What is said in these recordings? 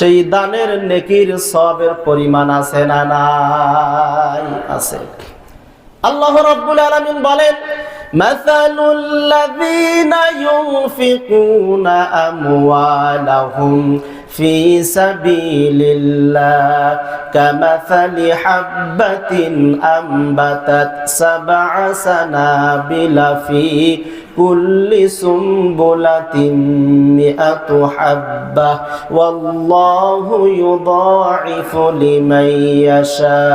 সেই দানের নেকির সওয়াবের পরিমাণ আছে না নাই? আছে। আল্লাহ রাব্বুল আলামিন বলেন, মাসালুল লাযীনা ইউনফিকুনা আমওয়ালাহুম ফি সাবিলিল্লাহ কামাসালি হাববাতিন আমবাতাত সাবআ সানাবিলা ফি কুল্লি সুম্বুলাতিন মিআতু হাব্বাহ ওয়াল্লাহু ইউদাঈফু লিমান ইয়াশা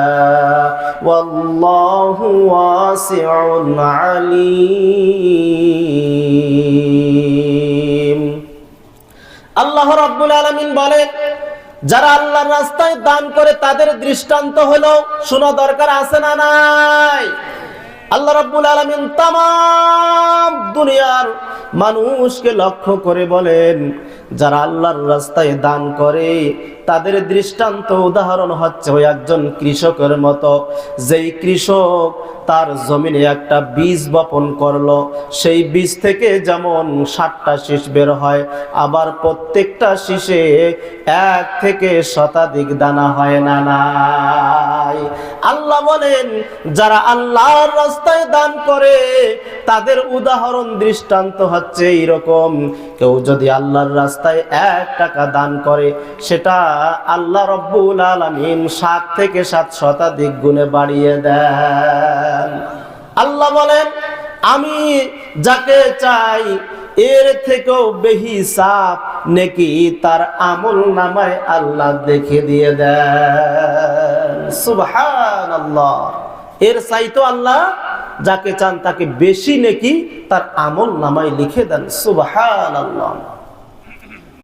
ওয়াল্লাহু ওয়াসিউন আলীম। আল্লাহ রাব্বুল আলামিন বলেন, যারা আল্লাহর রাস্তায় দান করে তাদের দৃষ্টান্ত হলো, শোনা দরকার আছে না নাই? আল্লাহ রাব্বুল আলামিন তামাম দুনিয়ার মানুষকে লক্ষ্য করে বলেন, যারা আল্লাহর রাস্তায় দান করে তাদের দৃষ্টান্ত উদাহরণ হচ্ছে ওই একজন কৃষকের মতো, যেই কৃষক তার জমিনে একটা বীজ বপন করলো, সেই বীজ থেকে যেমন 60টা শীষ বের হয়, আবার প্রত্যেকটা শীষে 1 থেকে শতাধিক দানা হয় না নাই? আল্লাহ বলেন, যারা আল্লাহর রাস্তায় দান করে তাদের উদাহরণ দৃষ্টান্ত হচ্ছে এইরকম, কেউ যদি আল্লাহর রাস্তায় 1 টাকা দান করে সেটা আল্লাহ রাব্বুল আলামিন 7 থেকে 7 শতাধিক গুণে বাড়িয়ে দেন। আল্লাহ বলেন, আমি যাকে চাই এর থেকেও বেহিসাব নেকি তার আমল নামায় আল্লাহ দেখে দিয়ে দেন। সুবহানাল্লাহ। এর চাইতো আল্লাহ যাকে চান তাকে বেশি নেকি তার আমল নামায় লিখে দেন। সুবহানাল্লাহ।